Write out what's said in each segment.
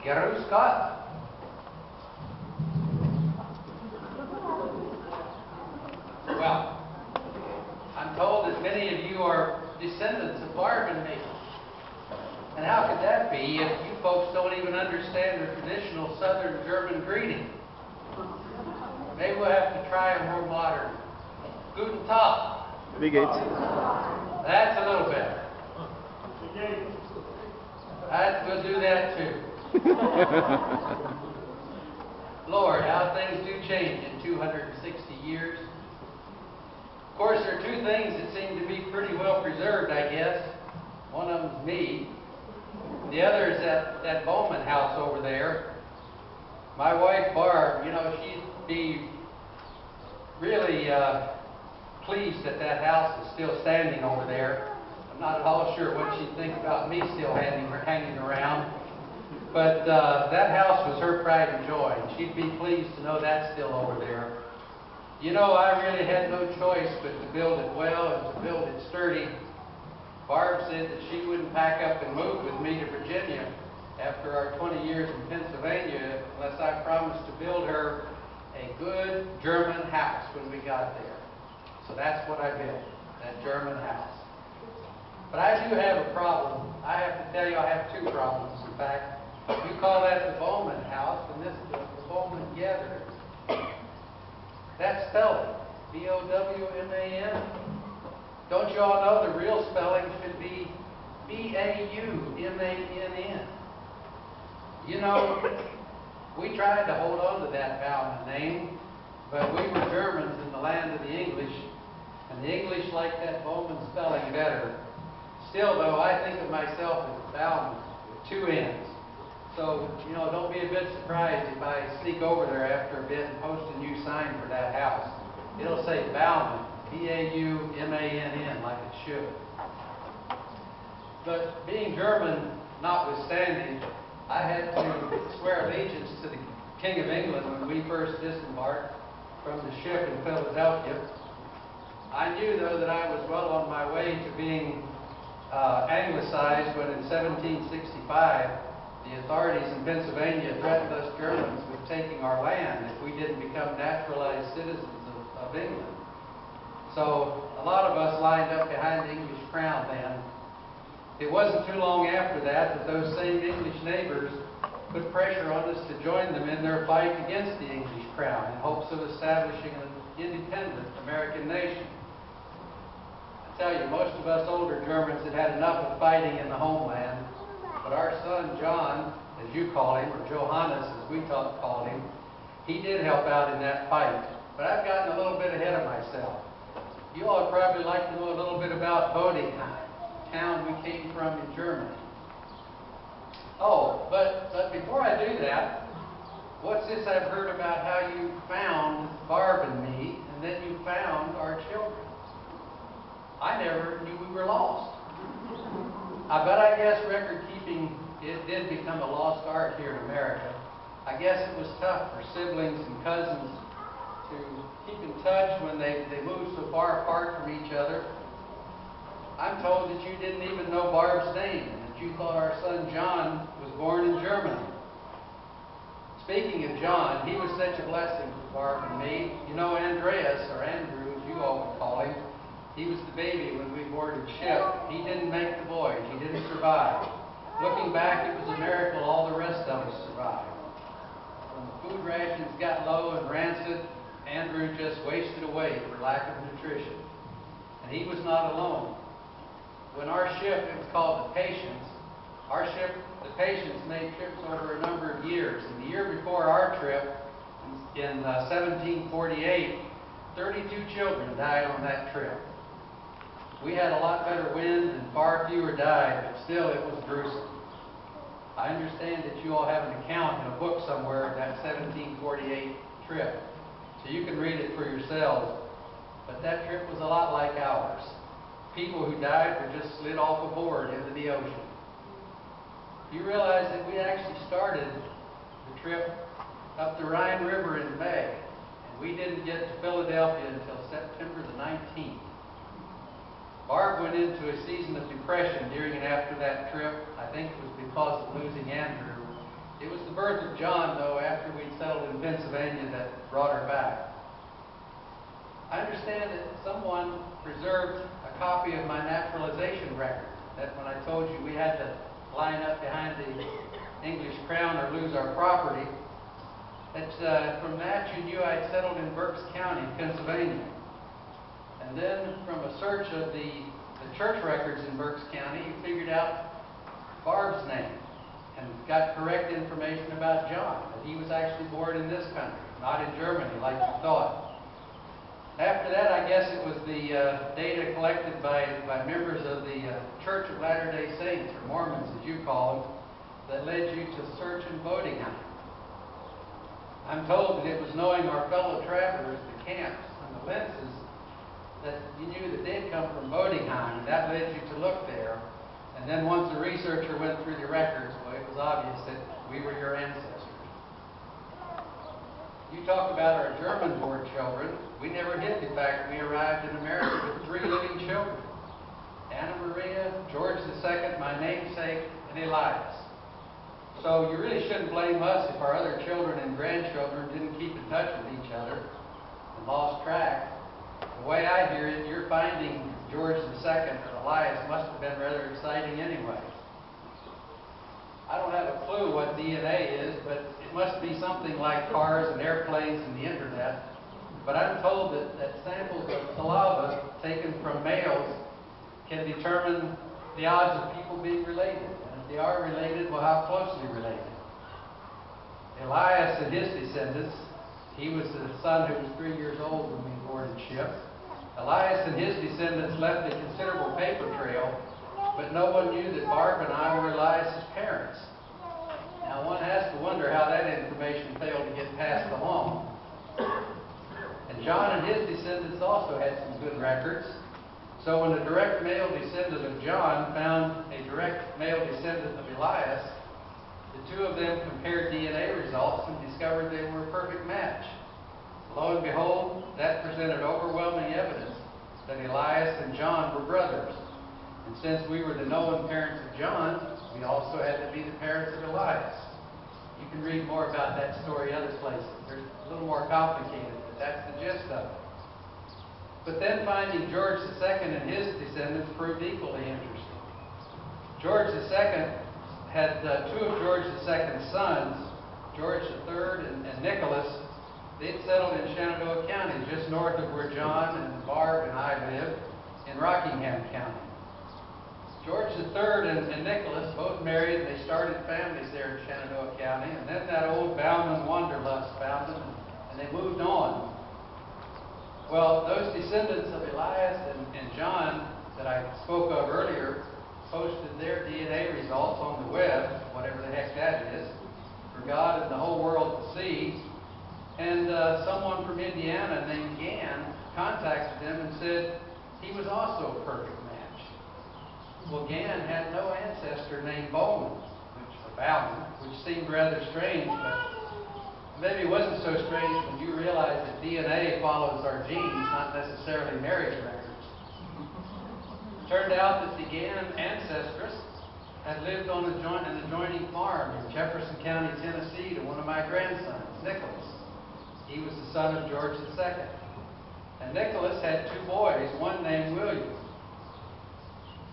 Grüß Gott. Well, I'm told that many of you are descendants of Barb and me. And how could that be if you folks don't even understand the traditional Southern German greeting? Maybe we'll have to try a more modern. Guten Tag. Wie geht's? That's a little better. We'll do that too. Lord, how things do change in 260 years. Of course, there are two things that seem to be pretty well preserved, I guess. One of them's me. The other is that Bowman house over there. My wife, Barb, you know, she'd be really pleased that that house is still standing over there. I'm not at all sure what she'd think about me still hanging around. But that house was her pride and joy, and she'd be pleased to know that's still over there. You know, I really had no choice but to build it well and to build it sturdy. Barb said that she wouldn't pack up and move with me to Virginia after our 20 years in Pennsylvania unless I promised to build her a good German house when we got there. So that's what I built, that German house. But I do have a problem. I have to tell you, I have two problems, in fact. You call that the Bowman house, and this is the Bowman Gathering. That spelling, B-O-W-M-A-N. Don't you all know the real spelling should be B-A-U-M-A-N-N? You know, we tried to hold on to that Bowman name, but we were Germans in the land of the English, and the English liked that Bowman spelling better. Still, though, I think of myself as Bowman with two N's. So, you know, don't be a bit surprised if I sneak over there after a bit and post a new sign for that house. It'll say Bowman, B-A-U-M-A-N-N, like it should. But being German notwithstanding, I had to swear allegiance to the King of England when we first disembarked from the ship in Philadelphia. I knew, though, that I was well on my way to being anglicized when in 1765 the authorities in Pennsylvania threatened us Germans with taking our land if we didn't become naturalized citizens of England. So a lot of us lined up behind the English crown then. It wasn't too long after that those same English neighbors put pressure on us to join them in their fight against the English crown in hopes of establishing an independent American nation. I tell you, most of us older Germans had had enough of fighting in the homeland. But our son John, as you call him, or Johannes as we called him, he did help out in that fight. But I've gotten a little bit ahead of myself. You all would probably like to know a little bit about Boding, town we came from in Germany. Oh, but before I do that, what's this I've heard about how you found Barb and me, and then you found our children? I never knew we were lost. I guess record keeping, it did become a lost art here in America. I guess it was tough for siblings and cousins to keep in touch when they moved so far apart from each other. I'm told that you didn't even know Barb's name, and that you thought our son John was born in Germany. Speaking of John, he was such a blessing to Barb and me. You know, Andreas, or Andrew as you all would call him, he was the baby when we boarded ship. He didn't make the voyage. He didn't survive. Looking back, it was a miracle all the rest of us survived. When the food rations got low and rancid, Andrew just wasted away for lack of nutrition. And he was not alone. When our ship, it was called the Patience, our ship, the Patience, made trips over a number of years. And the year before our trip, in 1748, 32 children died on that trip. We had a lot better wind and far fewer died, but still it was gruesome. I understand that you all have an account in a book somewhere of that 1748 trip, so you can read it for yourselves. But that trip was a lot like ours. People who died were just slid off a board into the ocean. You realize that we actually started the trip up the Rhine River in May, and we didn't get to Philadelphia until September the 19th. Barb went into a season of depression during and after that trip. I think it was because of losing Andrew. It was the birth of John, though, after we'd settled in Pennsylvania that brought her back. I understand that someone preserved a copy of my naturalization record. That when I told you we had to line up behind the English crown or lose our property, that from that you knew I'd settled in Berks County, Pennsylvania. And then from a search of the church records in Berks County, you figured out Barb's name and got correct information about John, that he was actually born in this country, not in Germany like you thought. After that, I guess it was the data collected by members of the Church of Latter-day Saints, or Mormons as you call them, that led you to search in Bodingham. I'm told that it was knowing our fellow travelers, the camps and the lenses, that you knew that they'd come from Bodingham, and that led you to look there. And then once a researcher went through the records, well, it was obvious that we were your ancestors. You talk about our German-born children. We never hid the fact we arrived in America with 3 living children: Anna Maria, George II, my namesake, and Elias. So you really shouldn't blame us if our other children and grandchildren didn't keep in touch with each other and lost track. The way I hear it, your finding George II and Elias must have been rather exciting anyway. I don't have a clue what DNA is, but it must be something like cars and airplanes and the internet. But I'm told that samples of saliva taken from males can determine the odds of people being related. And if they are related, well, how closely related? Elias and his descendants, he was the son who was 3 years old when we boarded ship. Elias and his descendants left a considerable paper trail, but no one knew that Barb and I were Elias's parents. Now, one has to wonder how that information failed to get passed along. And John and his descendants also had some good records. So when a direct male descendant of John found a direct male descendant of Elias, the two of them compared DNA results and discovered they were a perfect match. Lo and behold, that presented overwhelming evidence that Elias and John were brothers. And since we were the known parents of John, we also had to be the parents of Elias. You can read more about that story other places. They're a little more complicated, but that's the gist of it. But then finding George II and his descendants proved equally interesting. George II had 2 of George II's sons, George III and Nicholas. They'd settled in Shenandoah County, just north of where John and Barb and I lived, in Rockingham County. George III and Nicholas both married, and they started families there in Shenandoah County, and then that old Bowman wanderlust found them, and they moved on. Well, those descendants of Elias and John that I spoke of earlier posted their DNA results on the web, whatever the heck that is, for God and the whole world to see. And someone from Indiana named Gann contacted them and said he was also a perfect match. Well, Gann had no ancestor named Bowman, which seemed rather strange, but maybe it wasn't so strange when you realize that DNA follows our genes, not necessarily marriage records. It turned out that the Gann ancestress had lived on an adjoining farm in Jefferson County, Tennessee, to one of my grandsons, Nicholas. He was the son of George II. And Nicholas had 2 boys, one named William.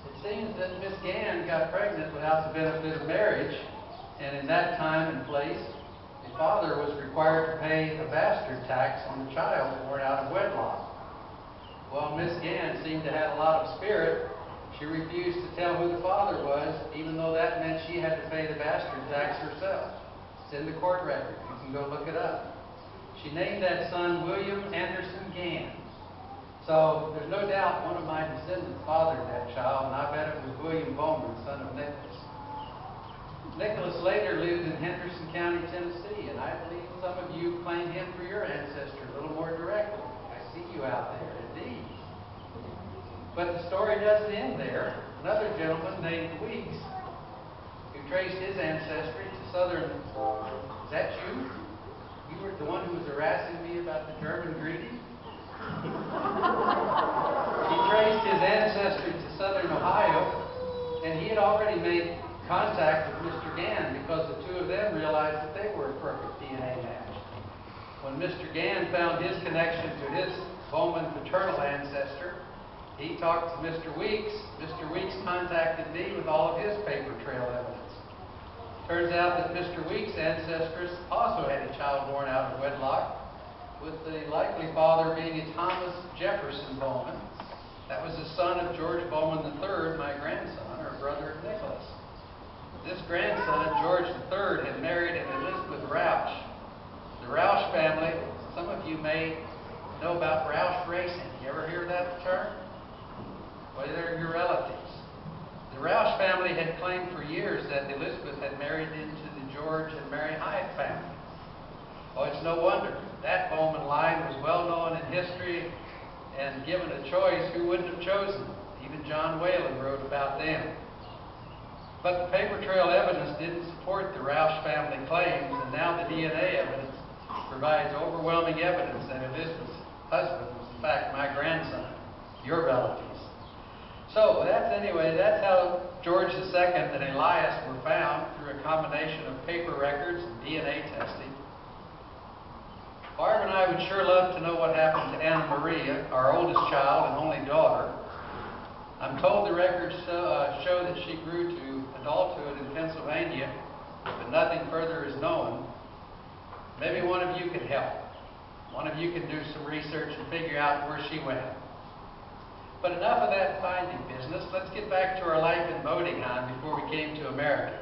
It seems that Miss Gann got pregnant without the benefit of marriage, and in that time and place, the father was required to pay a bastard tax on the child born out of wedlock. Well, Miss Gann seemed to have a lot of spirit. She refused to tell who the father was, even though that meant she had to pay the bastard tax herself. It's in the court record. You can go look it up. She named that son William Anderson Gann. So there's no doubt one of my descendants fathered that child, and I bet it was William Bowman, son of Nicholas. Nicholas later lived in Henderson County, Tennessee, and I believe some of you claim him for your ancestor a little more directly. I see you out there, indeed. But the story doesn't end there. Another gentleman named Weeks, who traced his ancestry to southern... Is that you? You were the one who was harassing me about the German greeting? He traced his ancestry to southern Ohio, and he had already made contact with Mr. Gann because the two of them realized that they were a perfect DNA match. When Mr. Gann found his connection to his Bowman paternal ancestor, he talked to Mr. Weeks. Mr. Weeks contacted me with all of his paper trail evidence. Turns out that Mr. Weeks' ancestress also had a child born out of wedlock, with the likely father being a Thomas Jefferson Bowman. That was the son of George Bowman III, my grandson, or brother of Nicholas. This grandson, George III, had married an Elizabeth Roush. The Roush family, some of you may know about Roush racing. You ever hear that term? Well, they're your relatives. The Roush family had claimed for years that Elizabeth had married into the George and Mary Hyde family. Oh, it's no wonder. That Bowman line was well known in history, and given a choice, who wouldn't have chosen them? Even John Whalen wrote about them. But the paper trail evidence didn't support the Roush family claims, and now the DNA evidence provides overwhelming evidence that Elizabeth's husband was in fact my grandson, your relatives. So that's how George II and Elias were found, through a combination of paper records and DNA testing. Barb and I would sure love to know what happened to Anna Maria, our oldest child and only daughter. I'm told the records show that she grew to adulthood in Pennsylvania, but nothing further is known. Maybe one of you could help. One of you can do some research and figure out where she went. But enough of that finding business. Let's get back to our life in Bodingham before we came to America.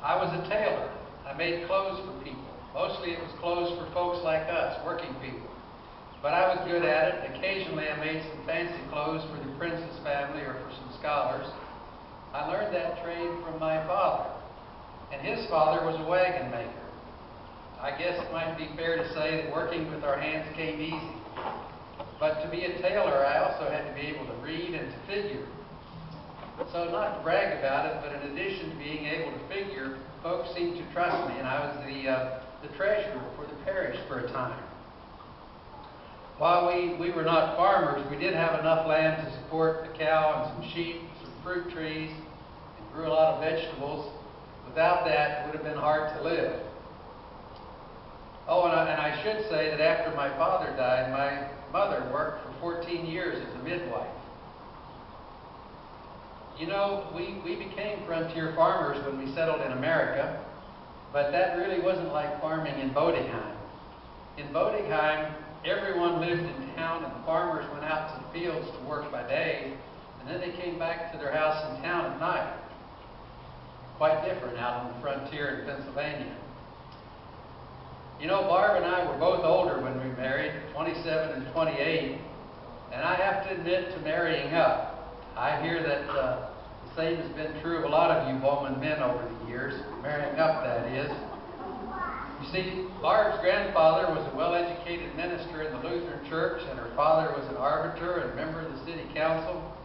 I was a tailor. I made clothes for people. Mostly it was clothes for folks like us, working people. But I was good at it. Occasionally I made some fancy clothes for the Princess family or for some scholars. I learned that trade from my father. And his father was a wagon maker. I guess it might be fair to say that working with our hands came easy. But to be a tailor, I also had to be able to read and to figure. So not to brag about it, but in addition to being able to figure, folks seemed to trust me, and I was the treasurer for the parish for a time. While we were not farmers, we did have enough land to support a cow and some sheep, some fruit trees, and grew a lot of vegetables. Without that, it would have been hard to live. Oh, and I should say that after my father died, my mother worked for 14 years as a midwife. You know, we became frontier farmers when we settled in America, but that really wasn't like farming in Bodingham. In Bodingham, everyone lived in town, and the farmers went out to the fields to work by day, and then they came back to their house in town at night. Quite different out on the frontier in Pennsylvania. You know, Barb and I were both older when we married, 27 and 28, and I have to admit to marrying up. I hear that the same has been true of a lot of you Bowman men over the years, marrying up, that is. You see, Barb's grandfather was a well-educated minister in the Lutheran Church, and her father was an arbiter and member of the city council.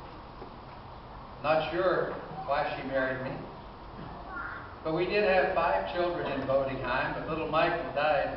Not sure why she married me. But we did have 5 children in Bodingham, but little Michael died with